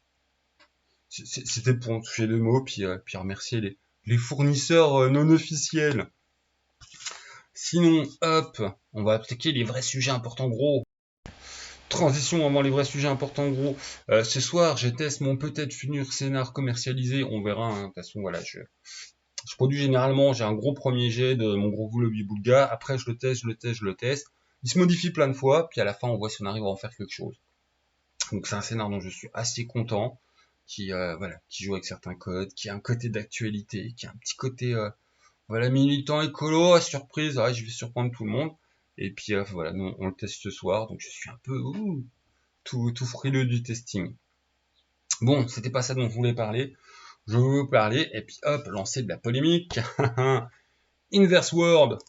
C'était pour en toucher deux mots, puis remercier les fournisseurs non officiels. Sinon, hop, on va attaquer les vrais sujets importants gros. Transition avant les vrais sujets importants gros. Ce soir, je teste mon peut-être futur scénar commercialisé. On verra. De toute façon, voilà, je produis généralement. J'ai un gros premier jet de mon gros Lobby Boulga. Après, je le teste, je le teste, je le teste. Il se modifie plein de fois. Puis à la fin, on voit si on arrive à en faire quelque chose. Donc c'est un scénar dont je suis assez content, voilà, qui joue avec certains codes, qui a un côté d'actualité, qui a un petit côté voilà, militant écolo, à surprise, ouais, je vais surprendre tout le monde. Et puis voilà, nous, on le teste ce soir, donc je suis un peu tout frileux du testing. Bon, c'était pas ça dont je voulais parler. Je veux vous parler, et puis hop, lancer de la polémique. Inverse World,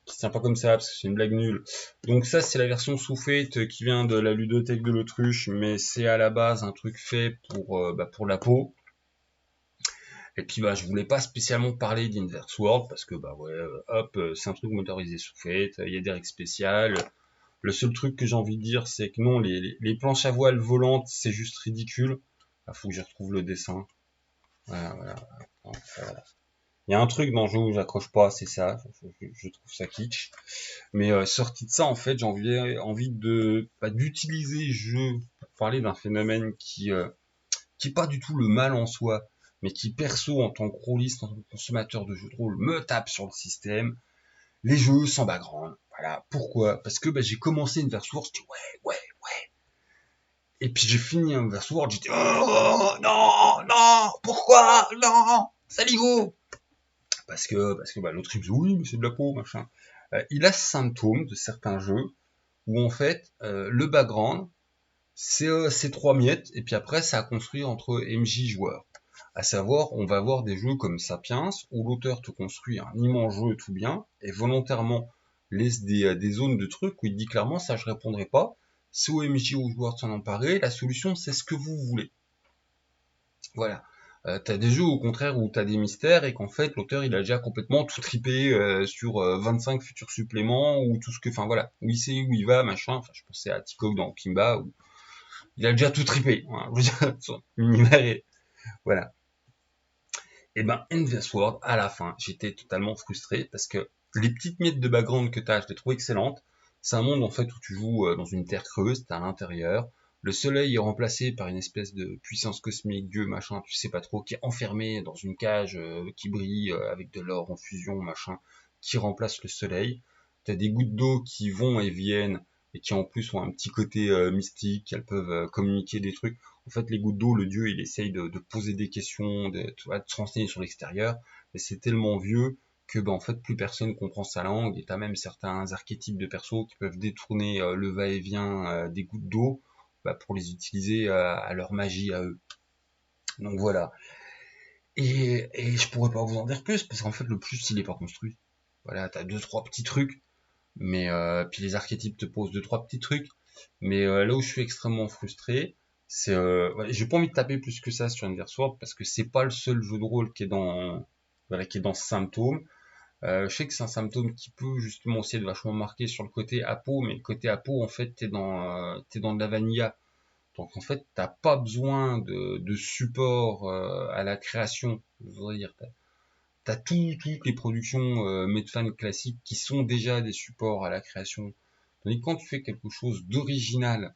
qui tient pas comme ça, parce que c'est une blague nulle. Donc ça, c'est la version sous-faite qui vient de la ludothèque de l'autruche, mais c'est à la base un truc fait pour la peau. Et puis je voulais pas spécialement parler d'Inverse World parce que ouais, hop, c'est un truc motorisé sous fait, il y a des règles spéciales. Le seul truc que j'ai envie de dire, c'est que non, les planches à voile volantes, c'est juste ridicule. Il faut que je retrouve le dessin. Voilà, voilà. Voilà. Il y a un truc dans le jeu où j'accroche pas, c'est ça. Je trouve ça kitsch. Mais sorti de ça, en fait, j'ai envie d'utiliser le jeu pour parler d'un phénomène qui est pas du tout le mal en soi, mais qui perso en tant que rôliste, en tant que consommateur de jeux de rôle, me tape sur le système. Les jeux sans background. Voilà. Pourquoi? Parce que j'ai commencé une World, je dis ouais. Et puis j'ai fini un World, j'ai dit oh non, non, pourquoi? Non, saligo. Parce que l'autre il me dit oui, mais c'est de la peau, machin. Il a ce symptôme de certains jeux où en fait le background c'est trois miettes et puis après ça a construit entre MJ joueurs. À savoir, on va avoir des jeux comme Sapiens où l'auteur te construit un immense jeu tout bien et volontairement laisse des zones de trucs où il dit clairement ça je répondrai pas. C'est au MJ ou aux joueurs de s'en emparer. La solution c'est ce que vous voulez. Voilà. T'as des jeux au contraire où t'as des mystères et qu'en fait l'auteur il a déjà complètement tout tripé sur 25 futurs suppléments ou tout ce que, enfin voilà, où il sait où il va, machin. Enfin, je pensais à Tikok dans Kimba où il a déjà tout tripé. Hein. Son univers est... Voilà. Et Endless World, à la fin, j'étais totalement frustré parce que les petites miettes de background que t'as, je les trouve excellentes. C'est un monde en fait où tu joues dans une terre creuse, t'es à l'intérieur. Le soleil est remplacé par une espèce de puissance cosmique, dieu, machin, tu sais pas trop, qui est enfermé dans une cage qui brille avec de l'or en fusion, machin, qui remplace le soleil. T'as des gouttes d'eau qui vont et viennent et qui en plus ont un petit côté mystique, elles peuvent communiquer des trucs. En fait, les gouttes d'eau, le dieu, il essaye de poser des questions, de se renseigner sur l'extérieur, mais c'est tellement vieux que en fait plus personne comprend sa langue, et t'as même certains archétypes de persos qui peuvent détourner le va-et-vient des gouttes d'eau pour les utiliser à leur magie à eux. Donc voilà. Et je pourrais pas vous en dire plus, parce qu'en fait le plus il est pas construit. Voilà, t'as deux trois petits trucs, mais puis les archétypes te posent deux trois petits trucs, mais là où je suis extrêmement frustré, c'est j'ai pas envie de taper plus que ça sur Inversword, parce que c'est pas le seul jeu de rôle qui est dans qui est dans ce symptôme. Je sais que c'est un symptôme qui peut justement aussi être vachement marqué sur le côté apo, mais le côté apo en fait t'es dans de la vanilla. Donc en fait, t'as pas besoin de support à la création. Je voudrais dire, t'as toutes les productions Medfan classiques qui sont déjà des supports à la création. Tandis que quand tu fais quelque chose d'original,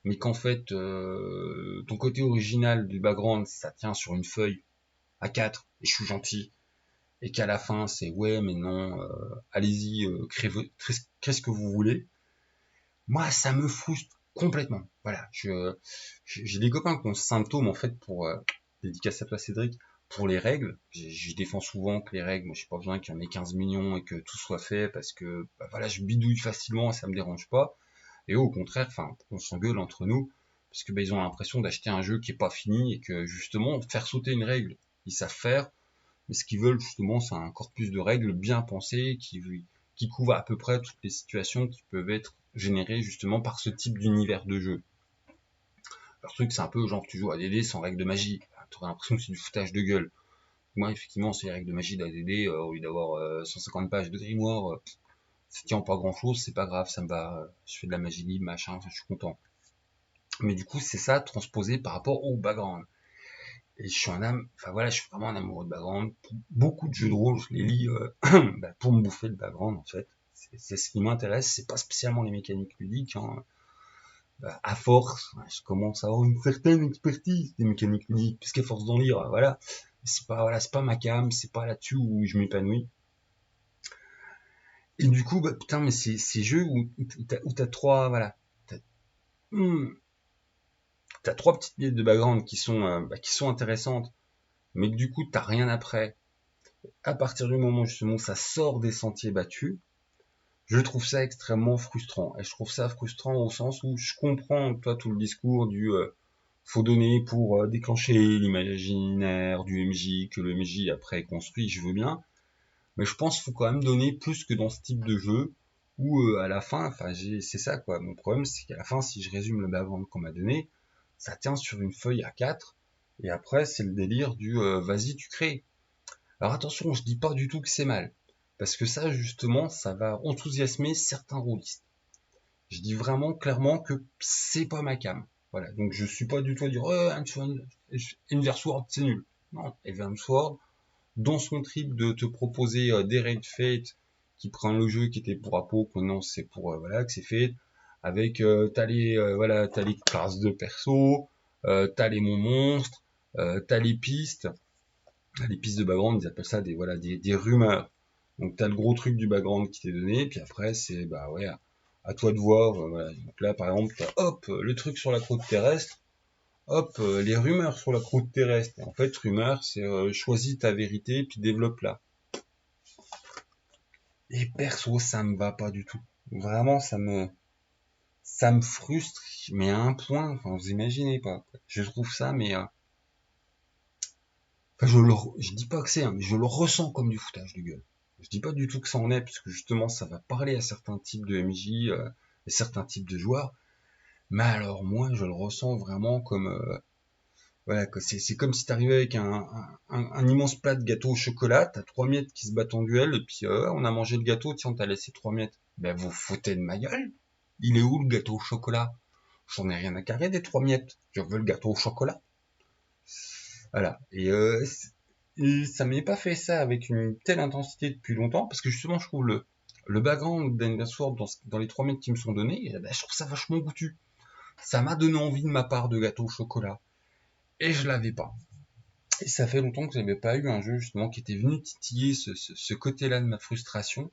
mais qu'en fait ton côté original du background, ça tient sur une feuille A4, et je suis gentil, et qu'à la fin c'est ouais mais non, allez-y, créez ce que vous voulez. Moi, ça me frustre complètement. Voilà, j'ai des copains qui ont ce symptôme en fait pour dédicace à toi Cédric, pour les règles. Je défends souvent que les règles, moi j'ai pas besoin qu'il y en ait 15 millions et que tout soit fait parce que voilà, je bidouille facilement et ça me dérange pas. Et eux, au contraire, enfin, on s'engueule entre nous parce que ils ont l'impression d'acheter un jeu qui est pas fini et que justement faire sauter une règle, ils savent faire, mais ce qu'ils veulent justement, c'est un corpus de règles bien pensé qui couvre à peu près toutes les situations qui peuvent être générées justement par ce type d'univers de jeu. Le truc, c'est un peu genre tu joues à DD sans règles de magie. Tu aurais l'impression que c'est du foutage de gueule. Moi, effectivement, c'est les règles de magie d'ADD, au lieu d'avoir 150 pages de grimoire, ça tient pas grand chose, c'est pas grave, ça me va, je fais de la magie libre, machin, je suis content. Mais du coup, c'est ça transposé par rapport au background. Et je suis je suis vraiment un amoureux de background. Beaucoup de jeux de rôle, je les lis pour me bouffer le background en fait. C'est ce qui m'intéresse, c'est pas spécialement les mécaniques ludiques. Hein. À force, je commence à avoir une certaine expertise des mécaniques ludiques, puisqu'à force d'en lire, voilà. C'est pas ma cam, c'est pas là-dessus où je m'épanouis. Et du coup, putain, mais c'est ces jeux où t'as trois, voilà, t'as, hmm, t'as trois petites pièces de background qui sont intéressantes, mais que du coup t'as rien après. À partir du moment justement où ça sort des sentiers battus, je trouve ça extrêmement frustrant. Et je trouve ça frustrant au sens où je comprends, toi, tout le discours du faut donner pour déclencher l'imaginaire du MJ, que le MJ après est construit, je veux bien. Mais je pense qu'il faut quand même donner plus que dans ce type de jeu où à la fin, c'est ça quoi. Mon problème, c'est qu'à la fin, si je résume le background qu'on m'a donné, ça tient sur une feuille A4. Et après, c'est le délire du vas-y, tu crées. Alors attention, je dis pas du tout que c'est mal, parce que ça justement, ça va enthousiasmer certains rôlistes. Je dis vraiment clairement que c'est pas ma cam. Voilà, donc je suis pas du tout à dire Inversword c'est nul. Non, Inversword, dans son trip de te proposer des raids Fate qui prend le jeu qui était pour Apo, que maintenant c'est pour voilà que c'est fait, avec t'as les classes de perso, t'as les monts monstres, t'as les pistes de background, ils appellent ça des rumeurs. Donc t'as le gros truc du background qui t'est donné, puis après c'est ouais, à toi de voir. Voilà. Donc là par exemple, t'as, hop, le truc sur la croûte terrestre, hop, les rumeurs sur la croûte terrestre. Et en fait, rumeur, c'est choisis ta vérité puis développe-la. Et perso, ça me va pas du tout. Vraiment, ça me frustre, mais à un point, enfin, vous imaginez pas. Quoi. Je trouve ça, mais je dis pas que c'est, hein, mais je le ressens comme du foutage de gueule. Je dis pas du tout que ça en est, puisque justement ça va parler à certains types de MJ et certains types de joueurs. Mais alors moi, je le ressens vraiment comme voilà, que c'est comme si t'arrivais avec un immense plat de gâteau au chocolat, t'as trois miettes qui se battent en duel, et puis on a mangé le gâteau, tiens, t'as laissé trois miettes. Ben vous foutez de ma gueule. Il est où le gâteau au chocolat? J'en ai rien à carrer des trois miettes. Je veux le gâteau au chocolat. Voilà. Et ça m'est pas fait ça avec une telle intensité depuis longtemps, parce que justement, je trouve le background d'Inversword dans les 3 mètres qui me sont donnés, je trouve ça vachement goûtu. Ça m'a donné envie de ma part de gâteau au chocolat. Et je l'avais pas. Et ça fait longtemps que j'avais pas eu un jeu, justement, qui était venu titiller ce côté-là de ma frustration.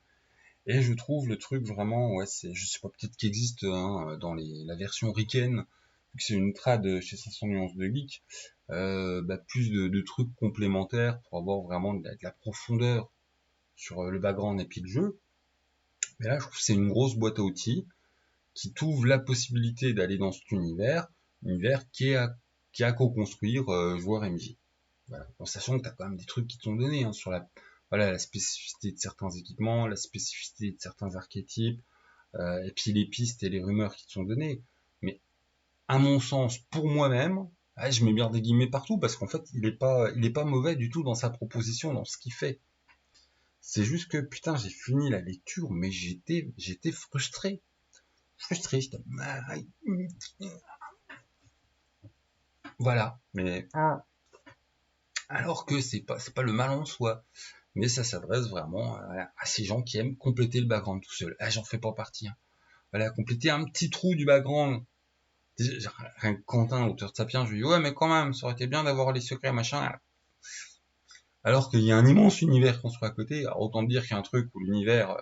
Et je trouve le truc vraiment, ouais, je sais pas, peut-être qu'il existe hein, dans la version Riken, vu que c'est une trad chez 500 nuances de geek, plus de trucs complémentaires pour avoir vraiment de la profondeur sur le background et puis le jeu. Mais là, je trouve que c'est une grosse boîte à outils qui t'ouvre la possibilité d'aller dans cet univers qui est à co-construire joueur MJ. Voilà. En sachant que tu as quand même des trucs qui t'ont donné hein, sur la spécificité de certains équipements, la spécificité de certains archétypes, et puis les pistes et les rumeurs qui te sont données. Mais à mon sens, pour moi-même, je mets bien des guillemets partout parce qu'en fait, il est pas mauvais du tout dans sa proposition, dans ce qu'il fait. C'est juste que putain, j'ai fini la lecture, mais j'étais frustré. J'étais voilà. Mais alors que c'est pas le mal en soi, mais ça s'adresse vraiment à ces gens qui aiment compléter le background tout seul. J'en fais pas partie. Hein. Voilà, compléter un petit trou du background. Rien que Quentin, auteur de Sapiens, je lui dis ouais mais quand même, ça aurait été bien d'avoir les secrets machin. Alors qu'il y a un immense univers construit à côté. Alors autant dire qu'il y a un truc où l'univers,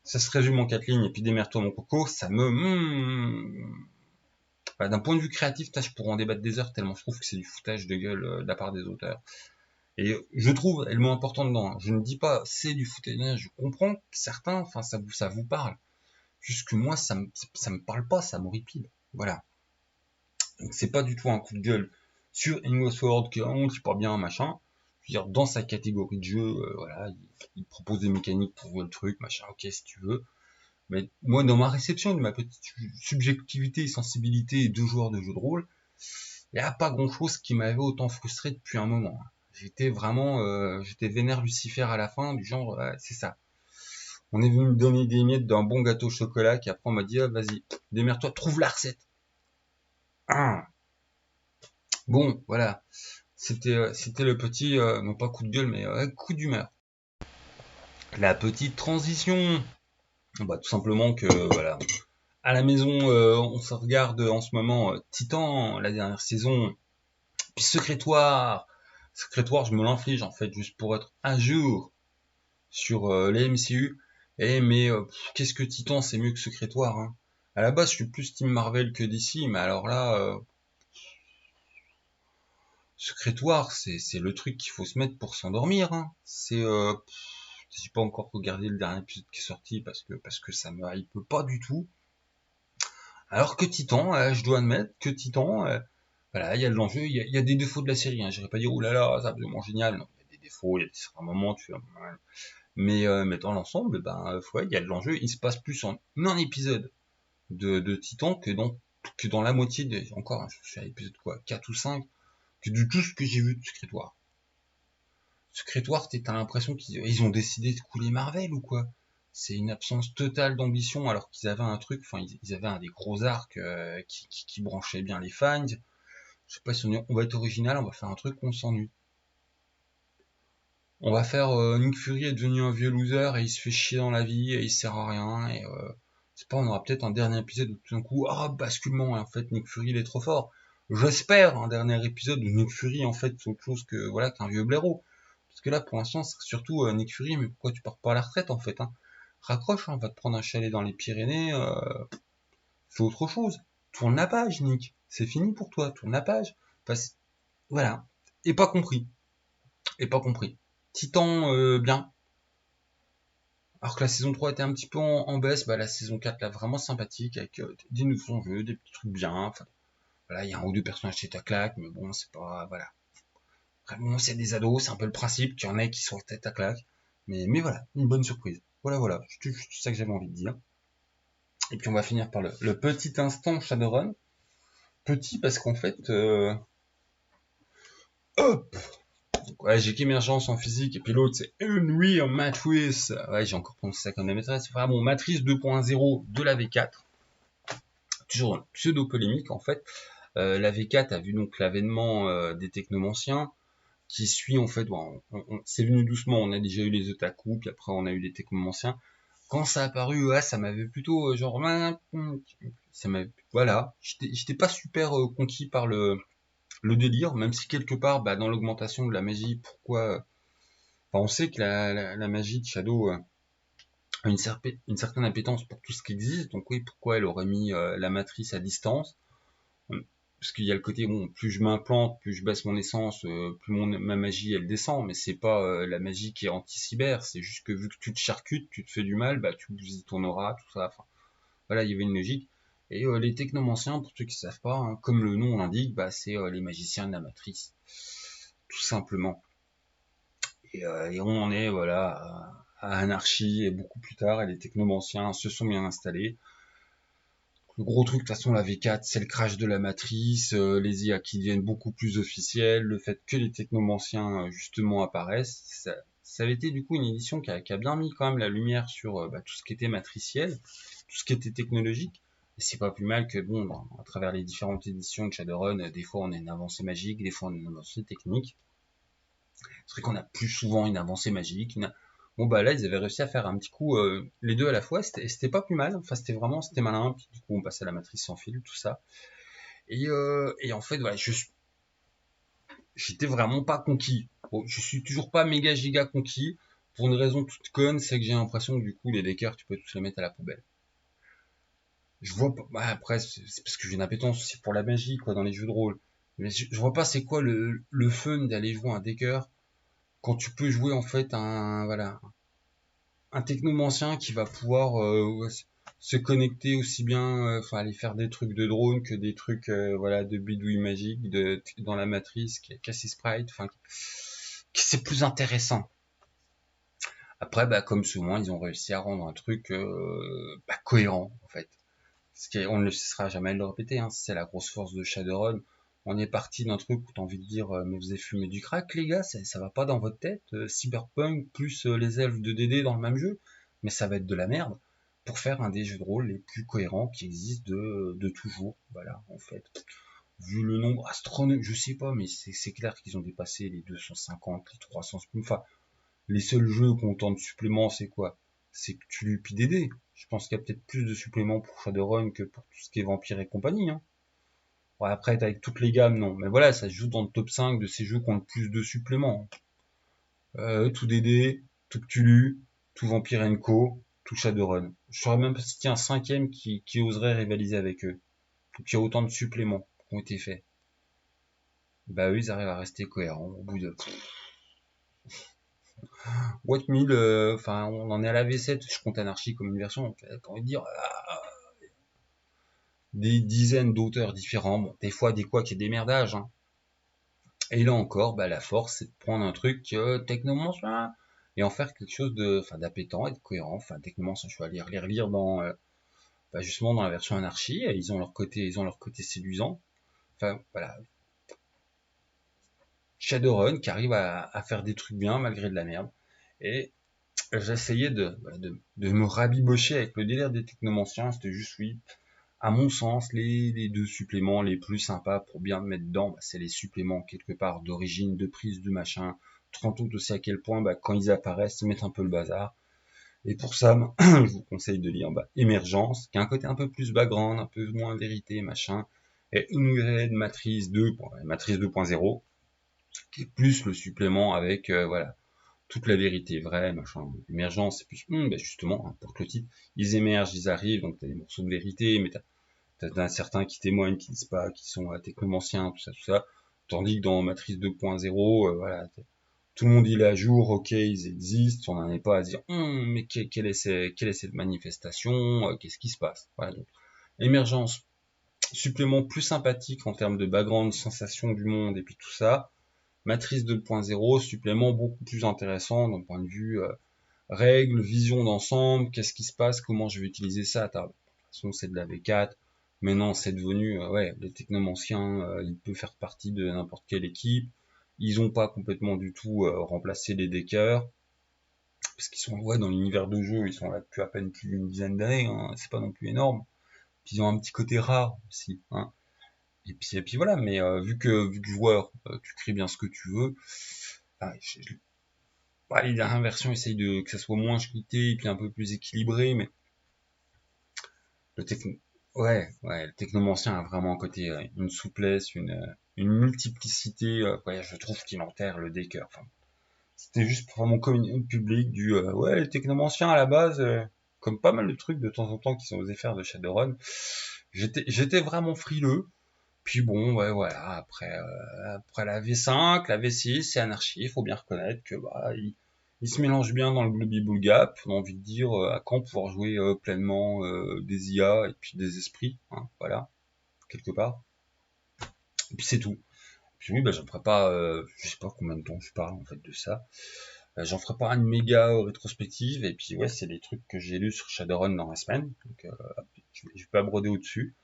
ça se résume en 4 lignes et puis démerde-toi mon coco, ça me voilà, d'un point de vue créatif, je pourrais en débattre des heures tellement je trouve que c'est du foutage de gueule de la part des auteurs. Et je trouve le mot important dedans. Je ne dis pas c'est du foutage, je comprends que certains, enfin ça vous parle. Juste que moi ça me parle pas, ça m'horripile. Voilà. Donc c'est pas du tout un coup de gueule sur Ingos Sword qui est pas bien machin. Je veux dire dans sa catégorie de jeu, voilà, il propose des mécaniques pour jouer le truc, machin, ok si tu veux. Mais moi dans ma réception de ma petite subjectivité et sensibilité de joueur de jeu de rôle, il n'y a pas grand chose qui m'avait autant frustré depuis un moment. J'étais vraiment, j'étais vénère Lucifer à la fin, du genre, c'est ça. On est venu me donner des miettes d'un bon gâteau au chocolat, qui après on m'a dit, ah, vas-y, démerde-toi, trouve la recette. Ah. Bon, voilà. C'était le petit, non pas coup de gueule, mais coup d'humeur. La petite transition. Bah, tout simplement que, voilà. À la maison, on se regarde en ce moment Titan, la dernière saison. Puis Secrétoire. Secrétoire, je me l'inflige en fait, juste pour être à jour sur les MCU. Mais qu'est-ce que Titan, c'est mieux que Secrétoire. Hein. À la base, je suis plus Team Marvel que DC, mais alors là, Secrétoire, c'est le truc qu'il faut se mettre pour s'endormir. Hein. J'ai pas encore regardé le dernier épisode qui est sorti parce que ça me hype pas du tout. Alors que Titan, je dois admettre que Titan, voilà, il y a de l'enjeu, il y a des défauts de la série. Hein. J'irai pas dire oh là là, c'est absolument génial. Non, il y a des défauts, il y a certains moments, tu vois. Mais dans l'ensemble, ouais, il y a de l'enjeu. Il se passe plus en un épisode de Titan que dans la moitié encore, hein, je suis à l'épisode quoi, 4 ou 5, que de tout ce que j'ai vu de Secrétoire. Secrétoire, t'as l'impression qu'ils ont décidé de couler Marvel ou quoi? C'est une absence totale d'ambition alors qu'ils avaient un truc, enfin ils avaient un des gros arcs qui branchait bien les fans. Je sais pas si on va être original, on va faire un truc qu'on s'ennuie. On va faire Nick Fury est devenu un vieux loser et il se fait chier dans la vie et il sert à rien et c'est pas, on aura peut-être un dernier épisode où tout d'un coup basculement et en fait Nick Fury il est trop fort. J'espère un dernier épisode où Nick Fury en fait c'est autre chose que voilà qu'un vieux blaireau. Parce que là pour l'instant c'est surtout Nick Fury, mais pourquoi tu pars pas à la retraite en fait hein. Raccroche, hein, va te prendre un chalet dans les Pyrénées, fais autre chose. Tourne la page Nick, c'est fini pour toi, tourne la page. Voilà. Et pas compris. Et pas compris. Titan, bien. Alors que la saison 3 était un petit peu en baisse, la saison 4 là vraiment sympathique avec des nouveaux jeux, des petits trucs bien. Enfin, voilà, il y a un ou deux personnages qui à claque, mais bon, c'est pas voilà. Vraiment, c'est des ados, c'est un peu le principe qu'il y en ait qui sont tête à claque. Mais voilà, une bonne surprise. Voilà, c'est juste ça que j'avais envie de dire. Et puis on va finir par le petit instant Shadowrun. Petit parce qu'en fait, hop, ouais, j'ai qu'émergence en physique, et puis l'autre c'est Unreal Matrix. Ouais, j'ai encore prononcé ça comme la maîtresse. Enfin bon, Matrice 2.0 de la V4. Toujours une pseudo-polémique en fait. La V4 a vu donc l'avènement des technomanciens, qui suit en fait, c'est venu doucement, on a déjà eu les otaku, puis après on a eu les technomanciens. Quand ça a apparu, ça m'avait plutôt ça m'avait, voilà, j'étais pas super conquis par le délire, même si quelque part, dans l'augmentation de la magie, pourquoi, enfin, on sait que la magie de Shadow a une certaine appétence pour tout ce qui existe, donc oui, pourquoi elle aurait mis la matrice à distance. parce qu'il y a le côté, bon, plus je m'implante, plus je baisse mon essence, plus ma magie elle descend, mais c'est pas la magie qui est anti-cyber, c'est juste que vu que tu te charcutes, tu te fais du mal, bah tu bousilles ton aura, tout ça, enfin, voilà, il y avait une logique. Et les technomanciens, pour ceux qui ne savent pas, hein, comme le nom l'indique, bah c'est les magiciens de la matrice, tout simplement. Et on en est, voilà, à Anarchie, et beaucoup plus tard, et les technomanciens se sont bien installés. Le gros truc, de toute façon, la V4, c'est le crash de la matrice, les IA qui deviennent beaucoup plus officielles, le fait que les technomanciens, justement, apparaissent. Ça avait été, du coup, une édition qui a bien mis quand même la lumière sur tout ce qui était matriciel, tout ce qui était technologique. Et c'est pas plus mal que, bon, à travers les différentes éditions de Shadowrun, des fois on a une avancée magique, des fois on a une avancée technique. C'est vrai qu'on a plus souvent une avancée magique. Bon bah là ils avaient réussi à faire un petit coup les deux à la fois, c'était pas plus mal, enfin c'était malin, puis du coup on passait à la matrice sans fil, tout ça. Et en fait voilà, j'étais vraiment pas conquis. Bon, je suis toujours pas méga giga conquis, pour une raison toute conne, c'est que j'ai l'impression que du coup les deckers tu peux tous les mettre à la poubelle. Je vois pas, bah, après c'est parce que j'ai une appétence aussi pour la magie quoi dans les jeux de rôle. Mais je vois pas c'est quoi le fun d'aller jouer un decker quand tu peux jouer en fait un technomancien qui va pouvoir se connecter aussi bien, enfin aller faire des trucs de drone que des trucs voilà de bidouille magique dans la matrice, casser sprite, enfin c'est plus intéressant. Après, bah, comme souvent, ils ont réussi à rendre un truc cohérent en fait. On ne cessera jamais de le répéter, hein, c'est la grosse force de Shadowrun. On est parti d'un truc où t'as envie de dire mais vous avez fumé du crack les gars, ça va pas dans votre tête, Cyberpunk plus les elfes de DD dans le même jeu, mais ça va être de la merde pour faire un des jeux de rôle les plus cohérents qui existent de toujours. Voilà, en fait. Vu le nombre astronomique, je sais pas, mais c'est clair qu'ils ont dépassé les 250, les 300, enfin, les seuls jeux qui ont autant de suppléments, c'est quoi? C'est Cthulhu puis DD. Je pense qu'il y a peut-être plus de suppléments pour Shadowrun que pour tout ce qui est Vampire et compagnie. Hein. Ouais, après, avec toutes les gammes, non. Mais voilà, ça se joue dans le top 5 de ces jeux qui ont le plus de suppléments. Tout DD, tout Cthulhu, tout Vampire Co, tout Shadowrun. Je saurais même pas si y a un cinquième qui oserait rivaliser avec eux. Qui a autant de suppléments qui ont été faits. Bah eux, ils arrivent à rester cohérents au bout de... What enfin, on en est à la V7, je compte Anarchy comme une version, donc t'as envie de dire, des dizaines d'auteurs différents, bon, des fois des quoi qu'il y ait des merdages, hein. Et là encore, bah, la force, c'est de prendre un truc technomancien et en faire quelque chose d'appétant et de cohérent. Enfin, technomancien, je vais aller les relire dans, justement dans la version anarchie. Ils ont leur côté séduisant. Enfin, voilà. Shadowrun qui arrive à faire des trucs bien malgré de la merde. Et j'essayais de me rabibocher avec le délire des technomanciens. C'était juste, oui, à mon sens, les deux suppléments les plus sympas pour bien me mettre dedans, bah, c'est les suppléments quelque part d'origine, de prise, de machin. Tu te rends compte aussi à quel point, bah, quand ils apparaissent, ils mettent un peu le bazar. Et pour ça, je vous conseille de lire Émergence, qui a un côté un peu plus background, un peu moins vérité, machin. Et Ingrid Matrice 2, Matrice 2.0, qui est plus le supplément avec, voilà, toute la vérité vraie, machin. Émergence, c'est plus, justement, hein, pour que le titre, ils émergent, ils arrivent, donc t'as des morceaux de vérité, mais t'as certains qui témoignent, qui disent pas, qui sont technomanciens, tout ça. Tandis que dans Matrice 2.0, voilà, tout le monde il est à jour, ok, ils existent, on n'en est pas à dire, mais quelle est cette manifestation, qu'est-ce qui se passe. Voilà, donc, émergence, supplément plus sympathique en termes de background, sensation du monde et puis tout ça. Matrice 2.0, supplément beaucoup plus intéressant d'un point de vue règles, vision d'ensemble, qu'est-ce qui se passe, comment je vais utiliser ça à table. De toute façon, c'est de la V4. Maintenant, c'est devenu, les technomanciens, ils peuvent faire partie de n'importe quelle équipe. Ils ont pas complètement du tout remplacé les deckers, parce qu'ils sont, dans l'univers de jeu, ils sont là depuis à peine plus d'une dizaine d'années, hein, c'est pas non plus énorme. Puis ils ont un petit côté rare aussi, hein. Et puis voilà, mais vu que joueur, tu crées bien ce que tu veux, les dernières versions essayent que ça soit moins scripté et puis un peu plus équilibré, mais le techno, le technomancien a vraiment un côté, une souplesse, une multiplicité, je trouve qu'il enterre le decker. Enfin, c'était juste pour mon communion public les technomanciens à la base, comme pas mal de trucs de temps en temps qui sont osés faire de Shadowrun. J'étais vraiment frileux. Puis bon, ouais, voilà, après la V5, la V6, c'est Anarchy, il faut bien reconnaître que bah, il se mélange bien dans le Glooby Bull Gap. On a envie de dire à quand pouvoir jouer pleinement des IA et puis des esprits, hein, voilà, quelque part. Et puis c'est tout. Puis oui, bah, j'en ferai pas, je sais pas combien de temps je parle en fait de ça. J'en ferai pas une méga rétrospective. Et puis ouais, c'est des trucs que j'ai lus sur Shadowrun dans la semaine. Donc je vais pas broder au-dessus.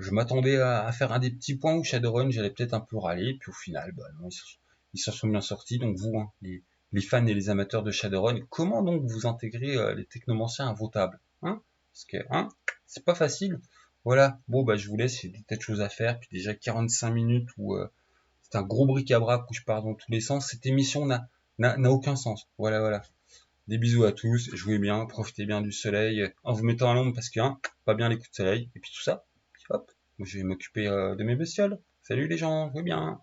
Je m'attendais à faire un des petits points où Shadowrun, j'allais peut-être un peu râler, puis au final, bah non, ils s'en sont bien sortis. Donc vous, hein, les fans et les amateurs de Shadowrun, comment donc vous intégrez les technomanciens à vos tables, hein? Parce que, hein, c'est pas facile. Voilà. Bon, bah je vous laisse, il y a des tas de choses à faire. Puis déjà 45 minutes où c'est un gros bric-à-brac où je pars dans tous les sens. Cette émission n'a aucun sens. Voilà, voilà. Des bisous à tous, jouez bien, profitez bien du soleil, en vous mettant à l'ombre parce que, hein, pas bien les coups de soleil, et puis tout ça, puis hop, je vais m'occuper de mes bestioles. Salut les gens, jouez bien.